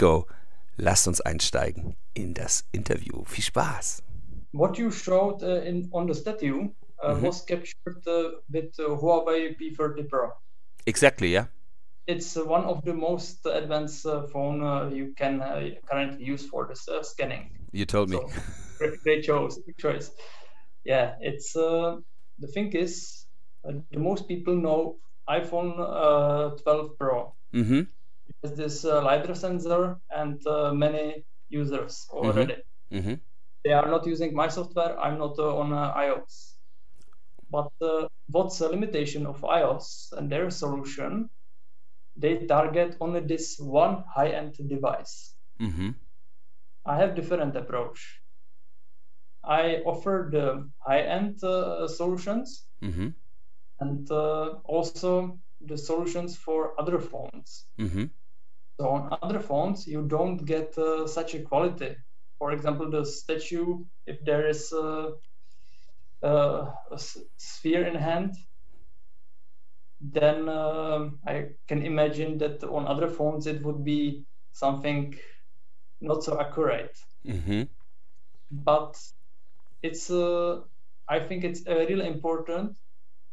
go. Lasst uns einsteigen in das Interview. Viel Spaß. What you showed on the statue was captured with Huawei P30 Pro. Exactly, yeah. It's one of the most advanced phone you can currently use for this scanning. You told me. So, great choice. Yeah, it's the thing is, the most people know iPhone 12 Pro. It has this LiDAR sensor and many users already. They are not using my software. I'm not on iOS. But what's the limitation of iOS and their solution? They target only this one high-end device. I have different approach. I offer the high-end solutions and also the solutions for other phones. So on other phones, you don't get such a quality. For example, the statue, if there is a sphere in hand, then I can imagine that on other phones it would be something not so accurate. But it's I think it's really important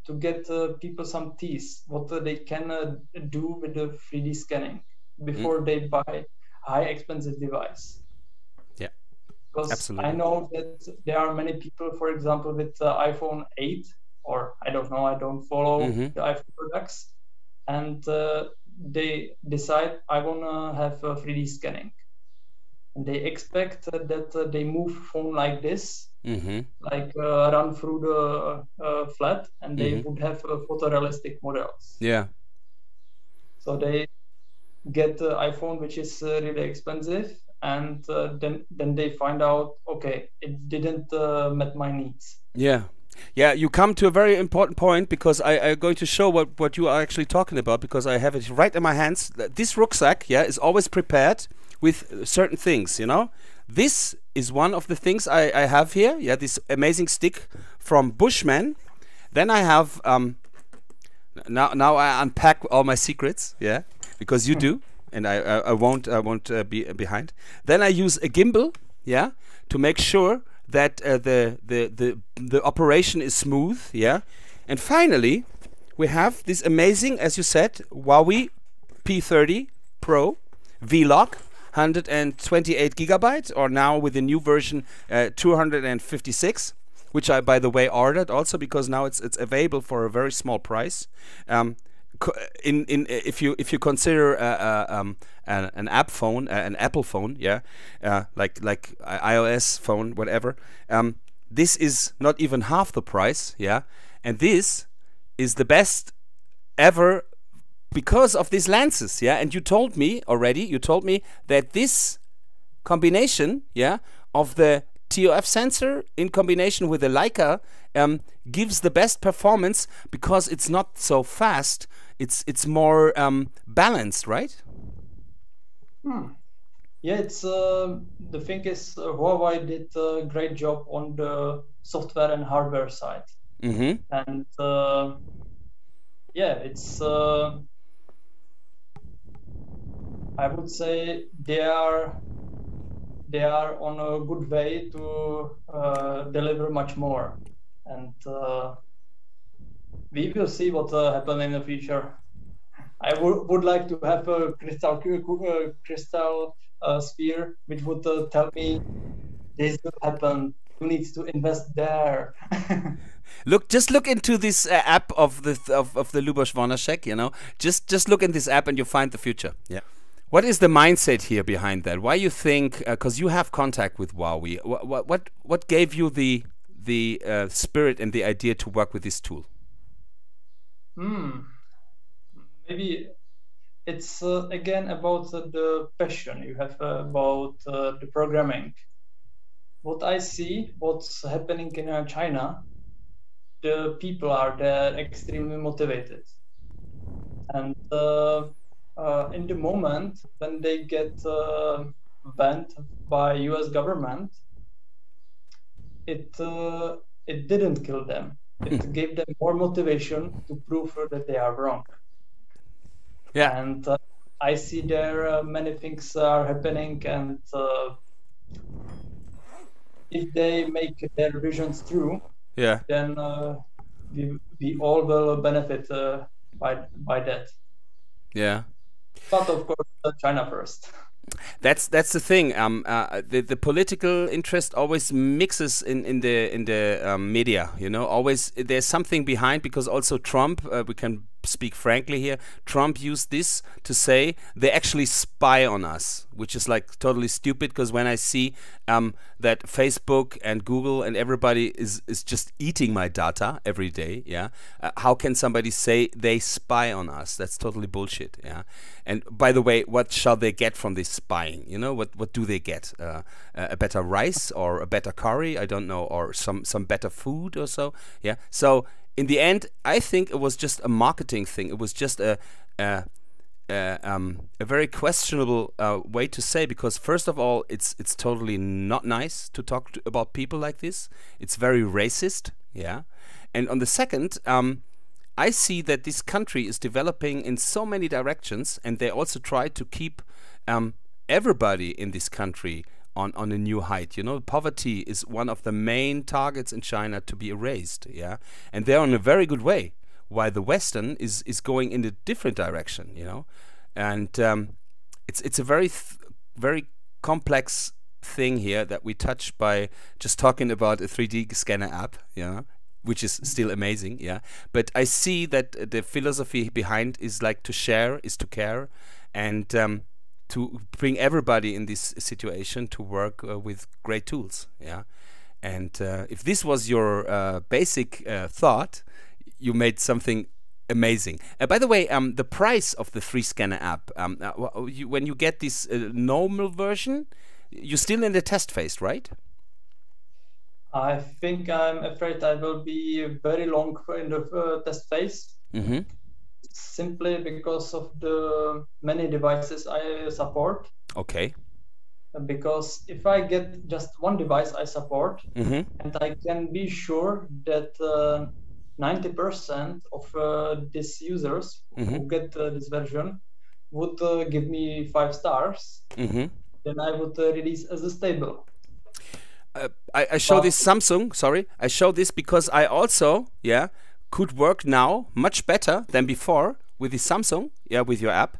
to get people some tease what they can do with the 3D scanning before they buy high expensive device. Yeah, because absolutely. I know that there are many people, for example, with iPhone 8, or I don't know, I don't follow the iPhone products, and they decide I want to have 3D scanning. And they expect that they move phone like this, like run through the flat, and they would have photorealistic models. Yeah. So they get the iPhone, which is really expensive, and then they find out, okay, it didn't met my needs. Yeah. Yeah, you come to a very important point, because I'm going to show what you are actually talking about, because I have it right in my hands. This rucksack, yeah, is always prepared with certain things, you know. This is one of the things I have here. Yeah, this amazing stick from Bushman. Then I have now I unpack all my secrets, yeah, because you do, and I won't be behind. Then I use a gimbal, yeah, to make sure that the operation is smooth, yeah. And finally, we have this amazing, as you said, Huawei P30 Pro V-Lock, 128 gigabytes, or now with the new version 256, which I, by the way, ordered also, because now it's available for a very small price. If you consider an app phone, an Apple phone, yeah, like iOS phone, whatever, this is not even half the price, yeah, and this is the best ever because of these lenses, yeah. And you told me already, that this combination, yeah, of the TOF sensor in combination with the Leica gives the best performance, because it's not so fast. It's more balanced, right? Yeah, it's the thing is, Huawei did a great job on the software and hardware side, and yeah, it's I would say they are on a good way to deliver much more, and we will see what happens in the future. I would like to have a crystal sphere which would tell me this will happen. You need to invest there. Just look into this app of the Luboš Vonásek. You know, just look in this app and you find the future. Yeah. What is the mindset here behind that? Why you think? Because you have contact with Huawei. What gave you the spirit and the idea to work with this tool? Maybe it's again about the passion you have about the programming. What I see, what's happening in China, the people are there extremely motivated, and in the moment when they get banned by US government, it didn't kill them. It gave them more motivation to prove that they are wrong. Yeah. And I see there many things are happening, and if they make their visions true, yeah, then we all will benefit by that. yeah. But of course, China first. That's the thing. The political interest always mixes in the media. You know, always there's something behind, because also Trump. We can speak frankly here. Trump used this to say they actually spy on us, which is like totally stupid. Because when I see that Facebook and Google and everybody is just eating my data every day, yeah, how can somebody say they spy on us? That's totally bullshit. Yeah. And by the way, what shall they get from this spying? You know, what do they get? A better rice or a better curry? I don't know, or some better food or so. Yeah. So in the end, I think it was just a marketing thing. It was just a very questionable way to say, because first of all, it's totally not nice to talk about people like this. It's very racist. Yeah. And on the second, I see that this country is developing in so many directions, and they also try to keep everybody in this country on a new height. You know, poverty is one of the main targets in China to be erased. Yeah, and they're on a very good way, while the Western is going in a different direction. You know, and it's a very complex thing here that we touch by just talking about a 3D scanner app. Yeah. Which is still amazing, yeah. But I see that the philosophy behind is like to share, is to care, and to bring everybody in this situation to work with great tools, yeah. And if this was your basic thought, you made something amazing. By the way, the price of the 3 scanner app, when you get this normal version, you're still in the test phase, right? I think I'm afraid I will be very long in the test phase. Mm-hmm. Simply because of the many devices I support. Okay. Because if I get just one device I support, mm-hmm. and I can be sure that 90% of these users mm-hmm. who get this version would give me 5 stars, mm-hmm. then I would release as a stable. I show this Samsung, sorry, I show this because I also, yeah, could work now much better than before with the Samsung, yeah, with your app,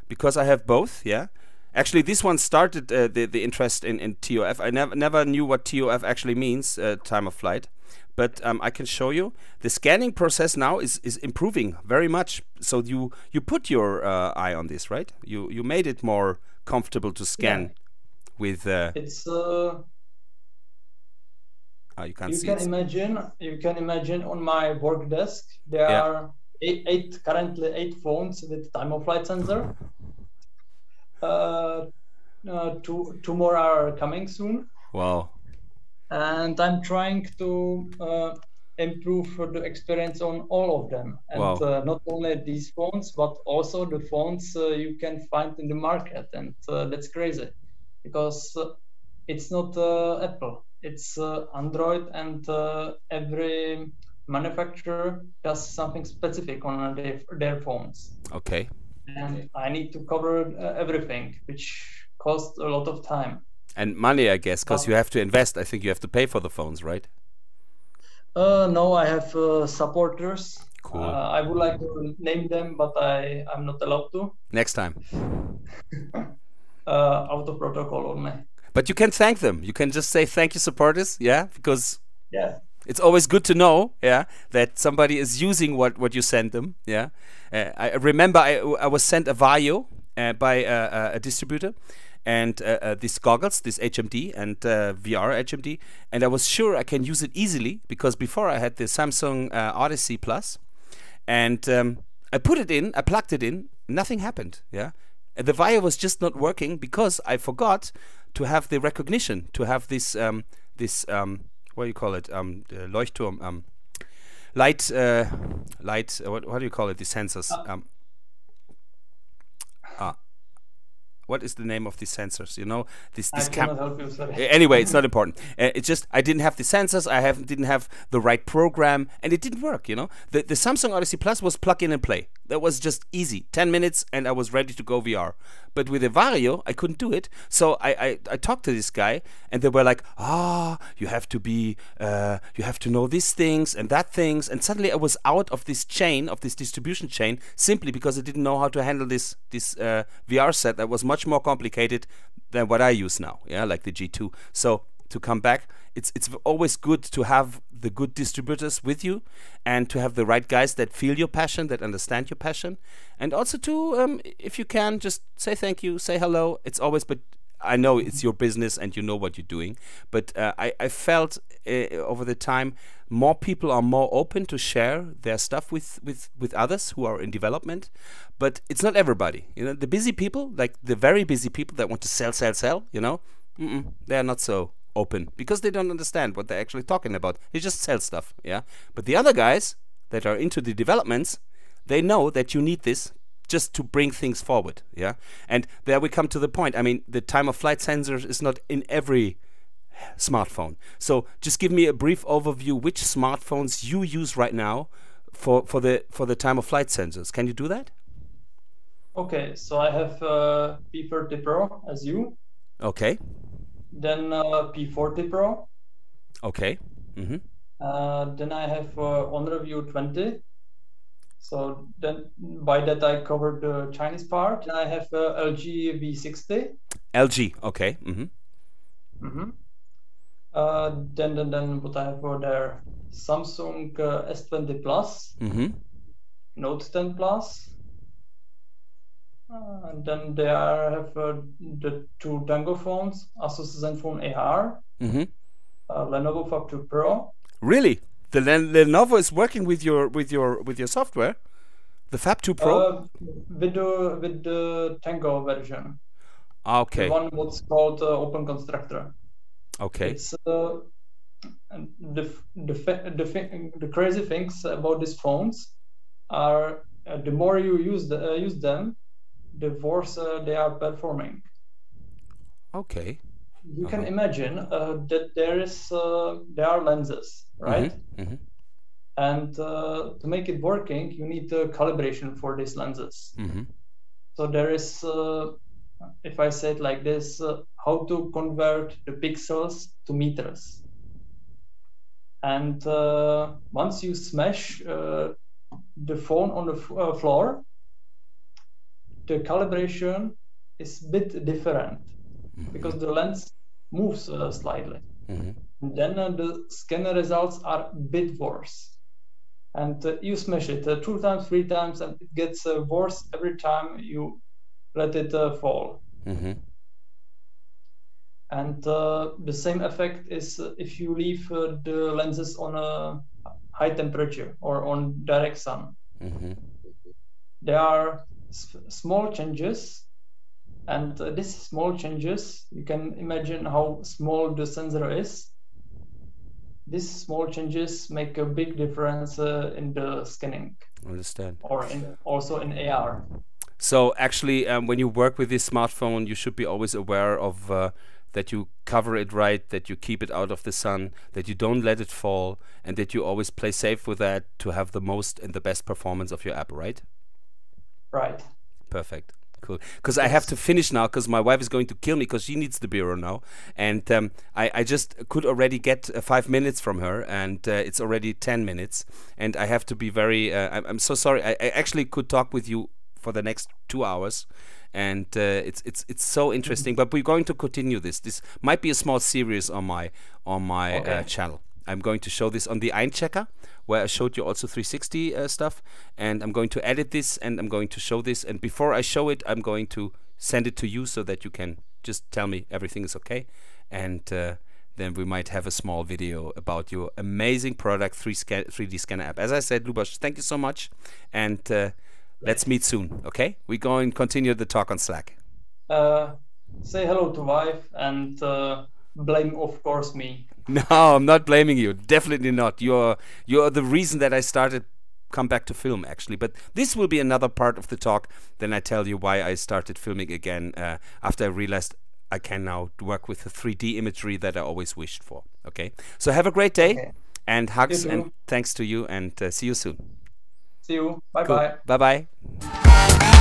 because I have both, yeah. Actually, this one started the interest in TOF. I never knew what TOF actually means, time of flight, but I can show you. The scanning process now is improving very much. So you put your eye on this, right? You made it more comfortable to scan, yeah. With. It's. You can't you see can it. You can imagine on my work desk there yeah. are currently 8 phones with time of flight sensor. 2 more are coming soon. Wow. And I'm trying to improve the experience on all of them, and wow. Not only these phones but also the phones you can find in the market, and that's crazy because it's not Apple. It's Android, and every manufacturer does something specific on their phones. Okay. And I need to cover everything, which costs a lot of time. And money, I guess, because you have to invest. I think you have to pay for the phones, right? No, I have supporters. Cool. I would like to name them, but I'm not allowed to. Next time. Out of protocol only. But you can thank them. You can just say thank you, supporters, yeah, because yeah, it's always good to know, yeah, that somebody is using what you send them, yeah. I remember I was sent a Vario by a distributor, and these goggles, this HMD and VR HMD, and I was sure I can use it easily because before I had the Samsung Odyssey Plus, and I put it in, I plugged it in, nothing happened, yeah. And the Vario was just not working because I forgot to have the recognition, to have this what do you call it, Leuchtturm, light, what do you call it, the sensors, what is the name of these sensors? You know, this cannot help you, sorry. Anyway, it's not important. It's just I didn't have the sensors. Didn't have the right program, and it didn't work. You know, the Samsung Odyssey Plus was plug in and play. That was just easy. 10 minutes and I was ready to go VR. But with the Vario, I couldn't do it. So I talked to this guy and they were like, you have to be, you have to know these things and that things. And suddenly I was out of this chain, of this distribution chain, simply because I didn't know how to handle this VR set that was much more complicated than what I use now, yeah, like the G2. So to come back, it's always good to have the good distributors with you and to have the right guys that feel your passion, that understand your passion, and also to, if you can, just say thank you, say hello. It's always, but I know it's your business and you know what you're doing, but I felt over the time more people are more open to share their stuff with others who are in development, but it's not everybody. You know, the busy people, like the very busy people that want to sell, you know, they're not so open because they don't understand what they're actually talking about. They just sell stuff, yeah. But the other guys that are into the developments, they know that you need this just to bring things forward, yeah. And there we come to the point. I mean, the time of flight sensor is not in every smartphone. So just give me a brief overview which smartphones you use right now for the time of flight sensors. Can you do that? Okay, so I have P30 Pro as you. Okay. Then P40 Pro. Okay. Then I have Honor View 20. So then by that I covered the Chinese part. Then I have LG V60. LG, okay. Then what I have over there? Samsung S20 Plus. Note 10 Plus. And then there I have the two Tango phones, Asus ZenFone AR, Lenovo Fab 2 Pro. Really? The Lenovo is working with your software, the Fab 2 Pro. With the Tango version. Okay. The one what's called Open Constructor. Okay. It's the crazy things about these phones are the more you use them, the worse they are performing. Okay. You can imagine that there are lenses, right? And to make it working, you need calibration for these lenses. So there is, if I say it like this, how to convert the pixels to meters. And once you smash the phone on the floor, the calibration is a bit different because the lens moves slightly. And then the scanner results are a bit worse. And you smash it 2 times, 3 times, and it gets worse every time you let it fall. And the same effect is if you leave the lenses on a high temperature or on direct sun. There are small changes, and these small changes, you can imagine how small the sensor is. These small changes make a big difference in the scanning. Understand. Or also in AR. So actually, when you work with this smartphone, you should be always aware of that you cover it right, that you keep it out of the sun, that you don't let it fall, and that you always play safe with that to have the most and the best performance of your app, right? Right. Perfect. Cool. Because I have to finish now because my wife is going to kill me because she needs the bureau now. And I just could already get 5 minutes from her, and it's already 10 minutes. And I have to be very, I'm so sorry. I actually could talk with you for the next 2 hours. And it's so interesting. But we're going to continue this. This might be a small series on my channel. I'm going to show this on the Einchecker, where I showed you also 360 stuff, and I'm going to edit this and I'm going to show this, and before I show it I'm going to send it to you so that you can just tell me everything is okay, and then we might have a small video about your amazing product 3D scanner app. As I said, Luboš, thank you so much, and let's meet soon, okay? We're going to continue the talk on Slack. Say hello to wife and blame, of course, me. No, I'm not blaming you. Definitely not. You're the reason that I started come back to film, actually. But this will be another part of the talk. Then I tell you why I started filming again after I realized I can now work with the 3D imagery that I always wished for. Okay. So have a great day, and hugs and thanks to you, and see you soon. See you. Bye-bye. Bye-bye.